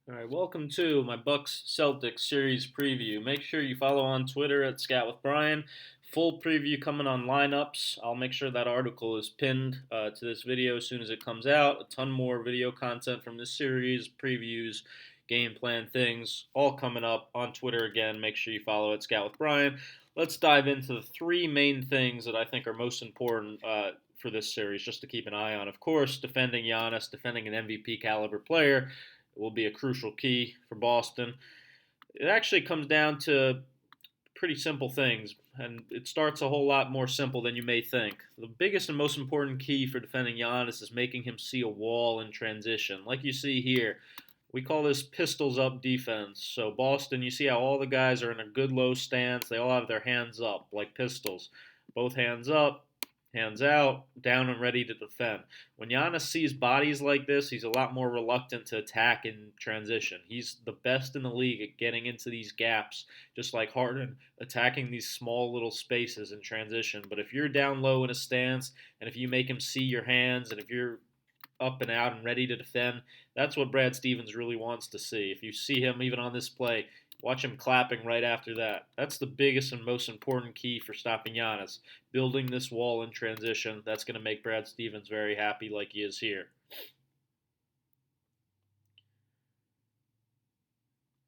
All right, welcome to my Bucks Celtics series preview. Make sure you follow on Twitter at ScoutWithBryan. Full preview coming on lineups. I'll make sure that article is pinned to this video as soon as it comes out. A ton more video content from this series, previews, game plan things, all coming up on Twitter again. Make sure you follow at ScoutWithBryan. Let's dive into the three main things that I think are most important for this series, just to keep an eye on. Of course, defending Giannis, defending an MVP caliber player will be a crucial key for Boston. It actually comes down to pretty simple things, and it starts a whole lot more simple than you may think. The biggest and most important key for defending Giannis is making him see a wall in transition. Like you see here, we call this pistols up defense. So Boston, you see how all the guys are in a good low stance. They all have their hands up like pistols. Both hands up, hands out, down and ready to defend. When Giannis sees bodies like this, he's a lot more reluctant to attack in transition. He's the best in the league at getting into these gaps, just like Harden, attacking these small little spaces in transition. But if you're down low in a stance, and if you make him see your hands, and if you're up and out and ready to defend, that's what Brad Stevens really wants to see. If you see him even on this play, watch him clapping right after that. That's the biggest and most important key for stopping Giannis. Building this wall in transition, that's going to make Brad Stevens very happy like he is here.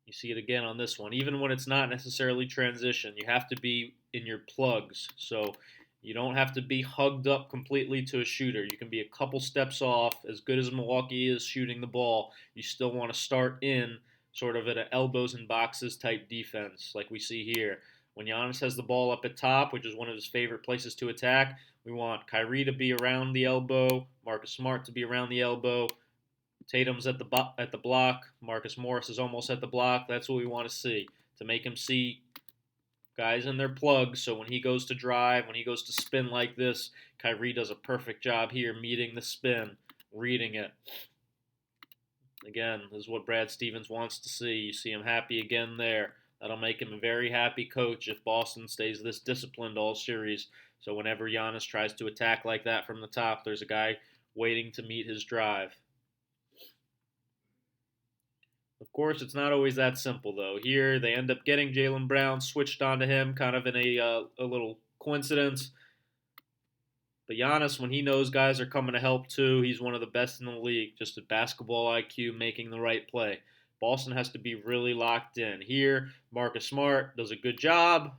You see it again on this one. Even when it's not necessarily transition, you have to be in your plugs. So you don't have to be hugged up completely to a shooter. You can be a couple steps off. As good as Milwaukee is shooting the ball, you still want to start in sort of at an elbows and boxes type defense, like we see here. When Giannis has the ball up at top, which is one of his favorite places to attack, we want Kyrie to be around the elbow, Marcus Smart to be around the elbow, Tatum's at the block, Marcus Morris is almost at the block. That's what we want to see, to make him see guys in their plugs. So when he goes to drive, when he goes to spin like this, Kyrie does a perfect job here meeting the spin, reading it. Again, this is what Brad Stevens wants to see. You see him happy again there. That'll make him a very happy coach if Boston stays this disciplined all series. So whenever Giannis tries to attack like that from the top, there's a guy waiting to meet his drive. Of course, it's not always that simple, though. Here, they end up getting Jaylen Brown switched onto him, kind of in a little coincidence. But Giannis, when he knows guys are coming to help too, he's one of the best in the league, just at basketball IQ, making the right play. Boston has to be really locked in. Here, Marcus Smart does a good job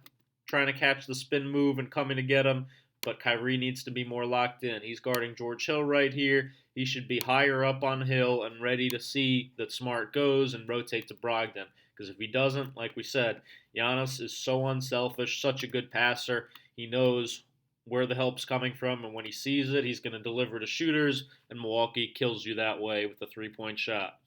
trying to catch the spin move and coming to get him, but Kyrie needs to be more locked in. He's guarding George Hill right here. He should be higher up on Hill and ready to see that Smart goes and rotate to Brogdon. Because if he doesn't, like we said, Giannis is so unselfish, such a good passer. He knows where the help's coming from, and when he sees it, he's going to deliver to shooters, and Milwaukee kills you that way with a three-point shot.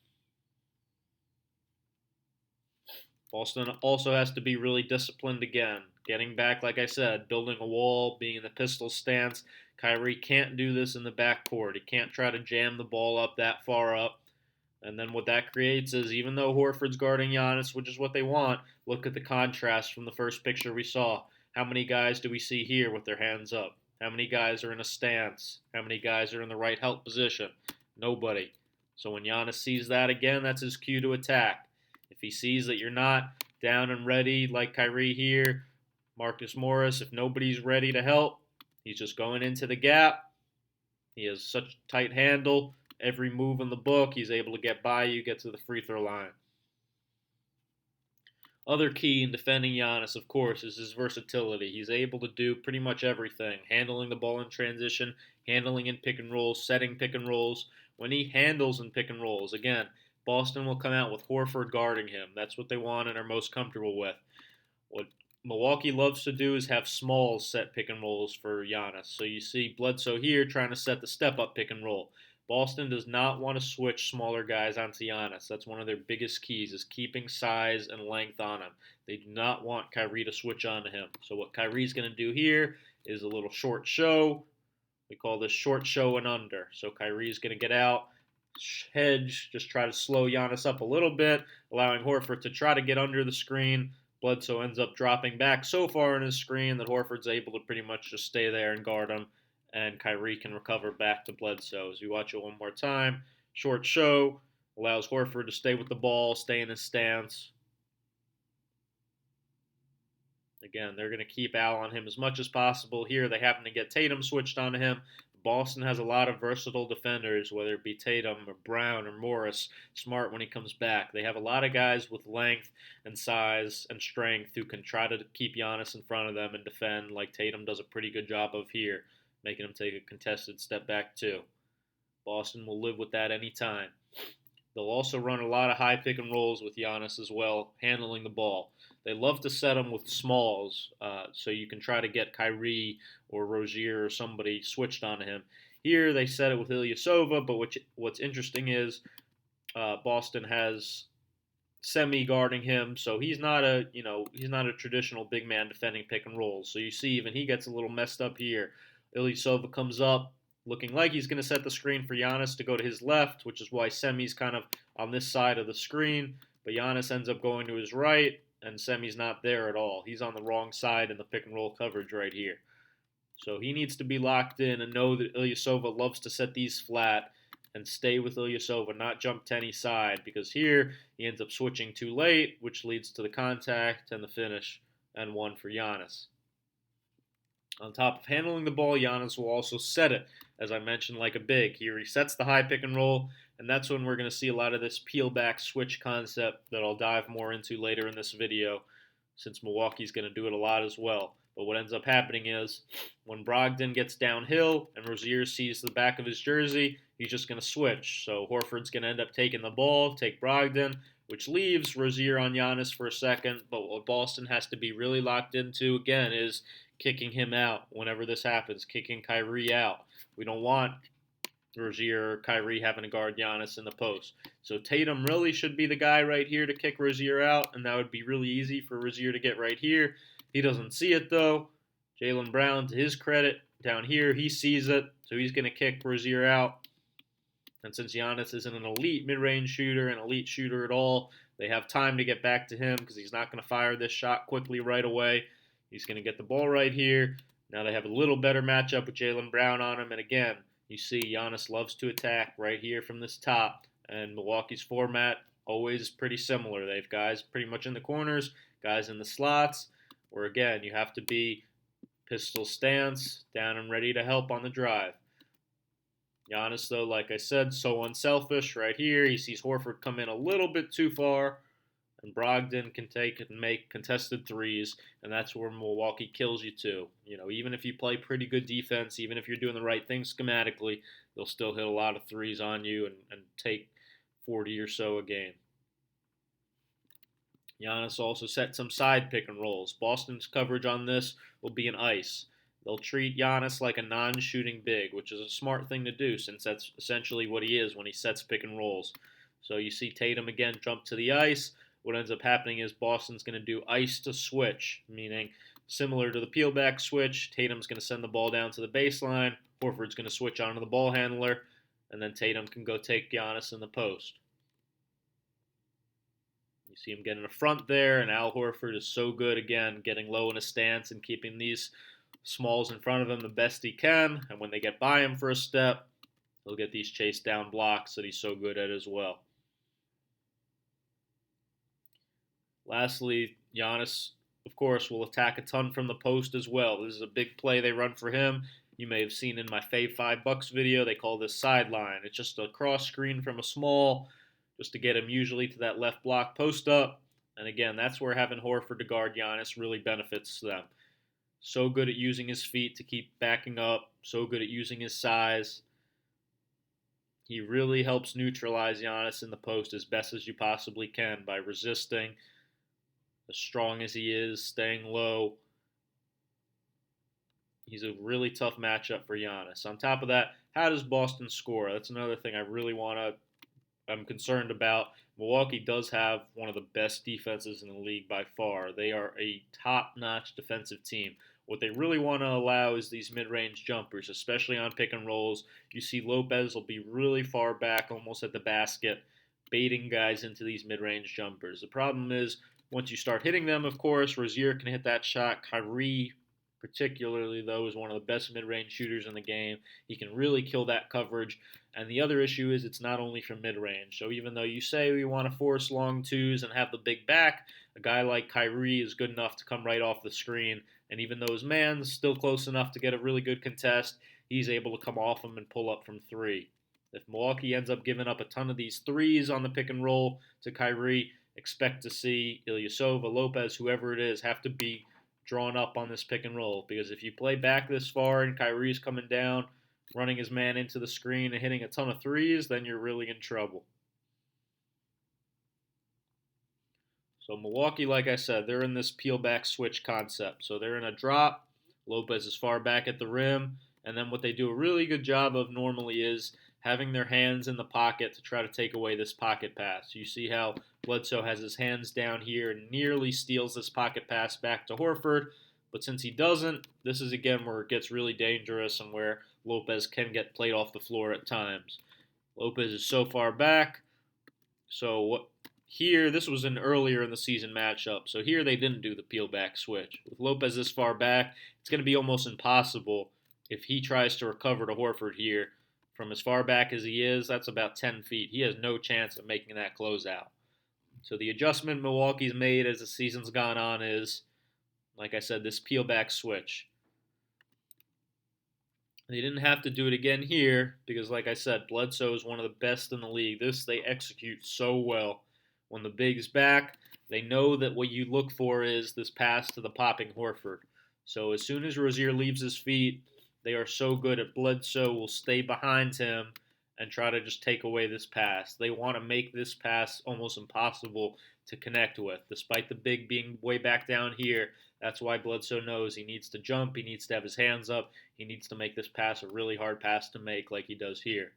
Boston also has to be really disciplined again. Getting back, like I said, building a wall, being in the pistol stance. Kyrie can't do this in the backcourt. He can't try to jam the ball up that far up. And then what that creates is, even though Horford's guarding Giannis, which is what they want, look at the contrast from the first picture we saw. How many guys do we see here with their hands up? How many guys are in a stance? How many guys are in the right help position? Nobody. So when Giannis sees that again, that's his cue to attack. If he sees that you're not down and ready like Kyrie here, Marcus Morris, if nobody's ready to help, he's just going into the gap. He has such a tight handle. Every move in the book, he's able to get by you, get to the free throw line. Other key in defending Giannis, of course, is his versatility. He's able to do pretty much everything. Handling the ball in transition, handling in pick and rolls, setting pick and rolls. When he handles in pick and rolls, again, Boston will come out with Horford guarding him. That's what they want and are most comfortable with. What Milwaukee loves to do is have smalls set pick and rolls for Giannis. So you see Bledsoe here trying to set the step-up pick and roll. Boston does not want to switch smaller guys onto Giannis. That's one of their biggest keys, is keeping size and length on him. They do not want Kyrie to switch onto him. So what Kyrie's going to do here is a little short show. We call this short show and under. So Kyrie's going to get out, hedge, just try to slow Giannis up a little bit, allowing Horford to try to get under the screen. Bledsoe ends up dropping back so far in his screen that Horford's able to pretty much just stay there and guard him, and Kyrie can recover back to Bledsoe. As we watch it one more time, short show, Allows Horford to stay with the ball, stay in his stance. Again, they're going to keep Al on him as much as possible. Here, they happen to get Tatum switched onto him. Boston has a lot of versatile defenders, whether it be Tatum or Brown or Morris. Smart when he comes back. They have a lot of guys with length and size and strength who can try to keep Giannis in front of them and defend, like Tatum does a pretty good job of here, making him take a contested step back too. Boston will live with that anytime. They'll also run a lot of high pick and rolls with Giannis as well, handling the ball. They love to set him with smalls, so you can try to get Kyrie or Rozier or somebody switched onto him. Here they set it with Ilyasova, but what's interesting is Boston has Semi guarding him, so he's not a traditional big man defending pick and rolls. So you see even he gets a little messed up here. Ilyasova comes up looking like he's going to set the screen for Giannis to go to his left, which is why Semi's kind of on this side of the screen, but Giannis ends up going to his right, and Semi's not there at all. He's on the wrong side in the pick and roll coverage right here. So he needs to be locked in and know that Ilyasova loves to set these flat and stay with Ilyasova, not jump to any side, because here he ends up switching too late, which leads to the contact and the finish and one for Giannis. On top of handling the ball, Giannis will also set it, as I mentioned, like a big. He resets the high pick and roll, and that's when we're going to see a lot of this peel back switch concept that I'll dive more into later in this video, since Milwaukee's going to do it a lot as well. But what ends up happening is when Brogdon gets downhill and Rozier sees the back of his jersey, he's just going to switch. So Horford's going to end up taking the ball, take Brogdon, which leaves Rozier on Giannis for a second. But what Boston has to be really locked into, again, is kicking him out whenever this happens, kicking Kyrie out. We don't want Rozier or Kyrie having to guard Giannis in the post. So Tatum really should be the guy right here to kick Rozier out, and that would be really easy for Rozier to get right here. He doesn't see it, though. Jaylen Brown, to his credit, down here, he sees it, so he's going to kick Rozier out. And since Giannis isn't an elite mid-range shooter, an elite shooter at all, they have time to get back to him because he's not going to fire this shot quickly right away. He's going to get the ball right here. Now they have a little better matchup with Jaylen Brown on him. And again, you see Giannis loves to attack right here from this top. And Milwaukee's format always pretty similar. They have guys pretty much in the corners, guys in the slots, where again, you have to be pistol stance, down and ready to help on the drive. Giannis, though, like I said, so unselfish right here. He sees Horford come in a little bit too far, and Brogdon can take and make contested threes, and that's where Milwaukee kills you too. Even if you play pretty good defense, even if you're doing the right thing schematically, they'll still hit a lot of threes on you and take 40 or so a game. Giannis also set some side pick and rolls. Boston's coverage on this will be an ice. They'll treat Giannis like a non-shooting big, which is a smart thing to do since that's essentially what he is when he sets pick and rolls. So you see Tatum again jump to the ice. What ends up happening is Boston's going to do ice to switch, meaning similar to the peel back switch, Tatum's going to send the ball down to the baseline, Horford's going to switch onto the ball handler, and then Tatum can go take Giannis in the post. You see him get in the front there, and Al Horford is so good, again, getting low in a stance and keeping these smalls in front of him the best he can. And when they get by him for a step, he'll get these chase down blocks that he's so good at as well. Lastly, Giannis, of course, will attack a ton from the post as well. This is a big play they run for him. You may have seen in my Fave $5 video, they call this sideline. It's just a cross screen from a small, just to get him usually to that left block post up. And again, that's where having Horford to guard Giannis really benefits them. So good at using his feet to keep backing up, so good at using his size. He really helps neutralize Giannis in the post as best as you possibly can by resisting, as strong as he is, staying low. He's a really tough matchup for Giannis. On top of that, how does Boston score? That's another thing I'm concerned about. Milwaukee does have one of the best defenses in the league by far. They are a top-notch defensive team. What they really want to allow is these mid-range jumpers, especially on pick and rolls. You see Lopez will be really far back, almost at the basket, baiting guys into these mid-range jumpers. The problem is, once you start hitting them, of course, Rozier can hit that shot. Kyrie particularly though, is one of the best mid-range shooters in the game. He can really kill that coverage. And the other issue is it's not only from mid-range. So even though you say we want to force long twos and have the big back, a guy like Kyrie is good enough to come right off the screen. And even though his man's still close enough to get a really good contest, he's able to come off him and pull up from three. If Milwaukee ends up giving up a ton of these threes on the pick and roll to Kyrie, expect to see Ilyasova, Lopez, whoever it is, have to be drawn up on this pick and roll. Because if you play back this far and Kyrie's coming down, running his man into the screen and hitting a ton of threes, then you're really in trouble. So Milwaukee, like I said, they're in this peel back switch concept. So they're in a drop. Lopez is far back at the rim. And then what they do a really good job of normally is having their hands in the pocket to try to take away this pocket pass. You see how Bledsoe has his hands down here and nearly steals this pocket pass back to Horford. But since he doesn't, this is again where it gets really dangerous and where Lopez can get played off the floor at times. Lopez is so far back. So here, this was an earlier in the season matchup. So here they didn't do the peel back switch. With Lopez this far back, it's going to be almost impossible if he tries to recover to Horford here. From as far back as he is, that's about 10 feet. He has no chance of making that closeout. So the adjustment Milwaukee's made as the season's gone on is, like I said, this peel back switch. They didn't have to do it again here because, like I said, Bledsoe is one of the best in the league. This they execute so well. When the big's back, they know that what you look for is this pass to the popping Horford. So as soon as Rozier leaves his feet, they are so good at Bledsoe will stay behind him and try to just take away this pass. They want to make this pass almost impossible to connect with. Despite the big being way back down here, that's why Bledsoe knows he needs to jump, he needs to have his hands up, he needs to make this pass a really hard pass to make like he does here.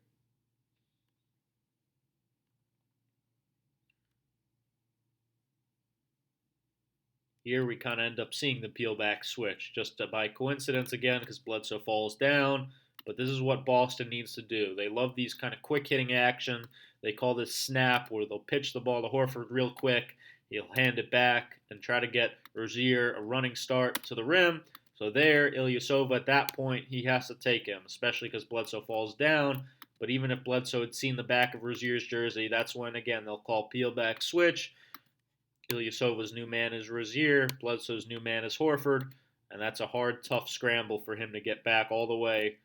Here we kind of end up seeing the peel back switch, just by coincidence again, because Bledsoe falls down. But this is what Boston needs to do. They love these kind of quick hitting action. They call this snap, where they'll pitch the ball to Horford real quick. He'll hand it back and try to get Rozier a running start to the rim. So there, Ilyasova at that point, he has to take him, especially because Bledsoe falls down. But even if Bledsoe had seen the back of Rozier's jersey, that's when, again, they'll call peel back switch. Ilyasova's new man is Rozier, Bledsoe's new man is Horford, and that's a hard, tough scramble for him to get back all the way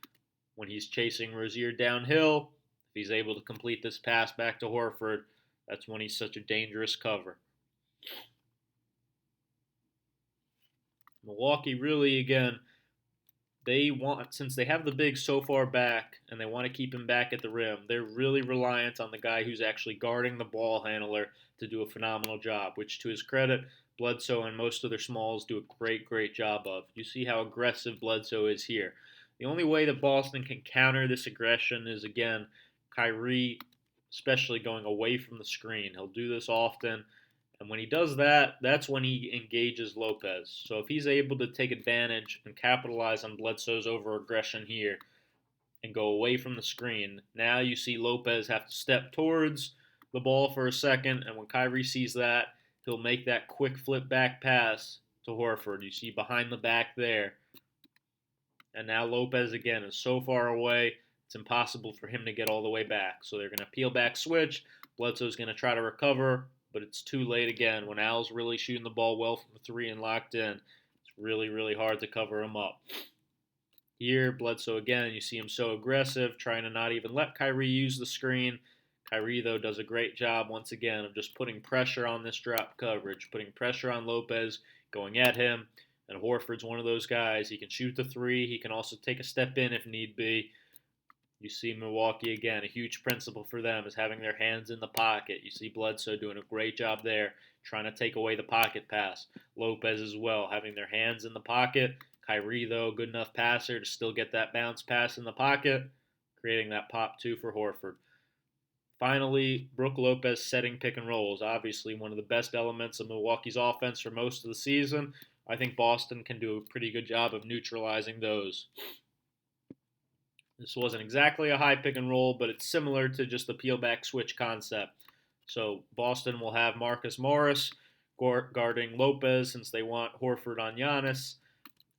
when he's chasing Rozier downhill. If he's able to complete this pass back to Horford, that's when he's such a dangerous cover. Milwaukee really, again, they want, since they have the big so far back and they want to keep him back at the rim, they're really reliant on the guy who's actually guarding the ball handler to do a phenomenal job, which to his credit, Bledsoe and most of their smalls do a great job of. You see how aggressive Bledsoe is here. The only way that Boston can counter this aggression is, again, Kyrie, especially going away from the screen. He'll do this often. And when he does that, that's when he engages Lopez. So if he's able to take advantage and capitalize on Bledsoe's over-aggression here and go away from the screen, now you see Lopez have to step towards the ball for a second, and when Kyrie sees that, he'll make that quick flip back pass to Horford. You see behind the back there. And now Lopez, again, is so far away, it's impossible for him to get all the way back. So they're going to peel back switch. Bledsoe's going to try to recover, but it's too late again. When Al's really shooting the ball well from three and locked in, it's really hard to cover him up. Here, Bledsoe again, you see him so aggressive, trying to not even let Kyrie use the screen. Kyrie, though, does a great job, once again, of just putting pressure on this drop coverage, putting pressure on Lopez, going at him. And Horford's one of those guys. He can shoot the three. He can also take a step in if need be. You see Milwaukee, again, a huge principle for them is having their hands in the pocket. You see Bledsoe doing a great job there, trying to take away the pocket pass. Lopez as well, having their hands in the pocket. Kyrie, though, good enough passer to still get that bounce pass in the pocket, creating that pop two for Horford. Finally, Brook Lopez setting pick and rolls, obviously one of the best elements of Milwaukee's offense for most of the season. I think Boston can do a pretty good job of neutralizing those. This wasn't exactly a high pick and roll, but it's similar to just the peel back switch concept. So Boston will have Marcus Morris guarding Lopez since they want Horford on Giannis.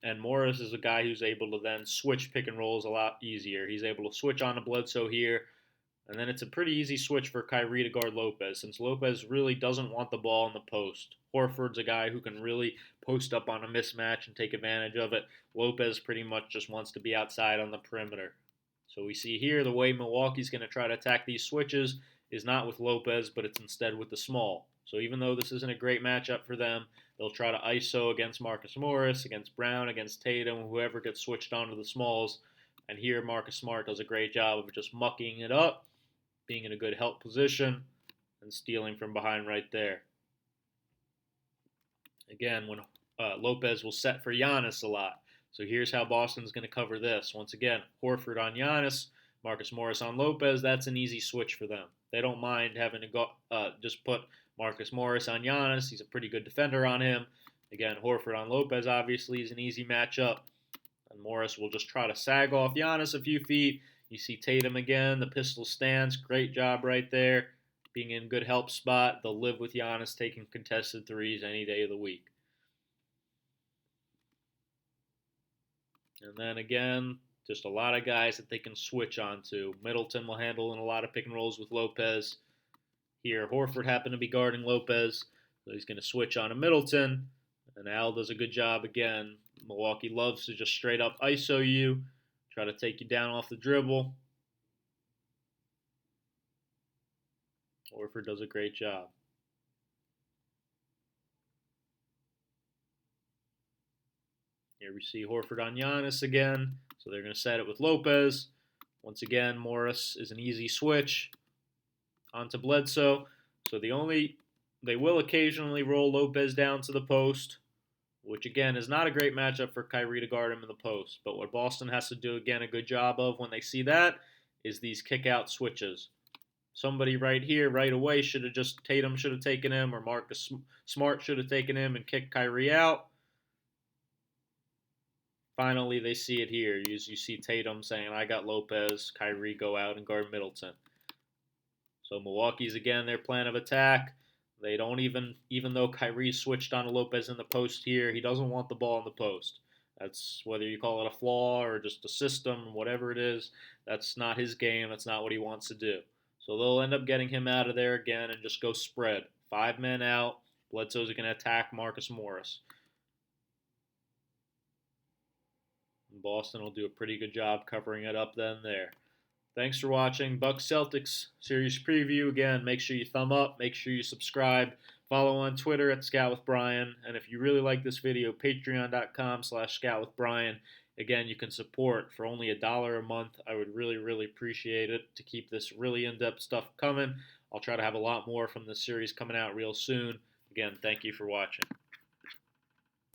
And Morris is a guy who's able to then switch pick and rolls a lot easier. He's able to switch on to Bledsoe here, and then it's a pretty easy switch for Kyrie to guard Lopez, since Lopez really doesn't want the ball in the post. Horford's a guy who can really post up on a mismatch and take advantage of it. Lopez pretty much just wants to be outside on the perimeter. So we see here the way Milwaukee's going to try to attack these switches is not with Lopez, but it's instead with the small. So even though this isn't a great matchup for them, they'll try to ISO against Marcus Morris, against Brown, against Tatum, whoever gets switched onto the smalls. And here Marcus Smart does a great job of just mucking it up, being in a good help position, and stealing from behind right there. Again, when Lopez will set for Giannis a lot. So here's how Boston's going to cover this. Once again, Horford on Giannis, Marcus Morris on Lopez. That's an easy switch for them. They don't mind having to go just put Marcus Morris on Giannis. He's a pretty good defender on him. Again, Horford on Lopez obviously is an easy matchup. And Morris will just try to sag off Giannis a few feet. You see Tatum again, the pistol stance. Great job right there. Being in good help spot. They'll live with Giannis taking contested threes any day of the week. And then again, just a lot of guys that they can switch onto. Middleton will handle in a lot of pick and rolls with Lopez. Here, Horford happened to be guarding Lopez, so he's going to switch on to Middleton. And Al does a good job again. Milwaukee loves to just straight up ISO you, try to take you down off the dribble. Horford does a great job. Here we see Horford on Giannis again. So they're going to set it with Lopez. Once again, Morris is an easy switch onto Bledsoe. So they will occasionally roll Lopez down to the post, which again is not a great matchup for Kyrie to guard him in the post. But what Boston has to do again a good job of when they see that is these kick out switches. Somebody right here, right away, Tatum should have taken him, or Marcus Smart should have taken him and kicked Kyrie out. Finally, they see it here. You see Tatum saying, I got Lopez, Kyrie go out and guard Middleton. So Milwaukee's again their plan of attack. They don't even though Kyrie switched on to Lopez in the post here, he doesn't want the ball in the post. That's whether you call it a flaw or just a system, whatever it is, that's not his game. That's not what he wants to do. So they'll end up getting him out of there again and just go spread. 5 men out. Bledsoe's going to attack Marcus Morris. And Boston will do a pretty good job covering it up then there. Thanks for watching. Bucks Celtics series preview. Again, make sure you thumb up. Make sure you subscribe. Follow on Twitter at ScoutWithBryan. And if you really like this video, patreon.com/ScoutWithBryan. Again, you can support for only $1 a month. I would really, really appreciate it to keep this really in-depth stuff coming. I'll try to have a lot more from this series coming out real soon. Again, thank you for watching.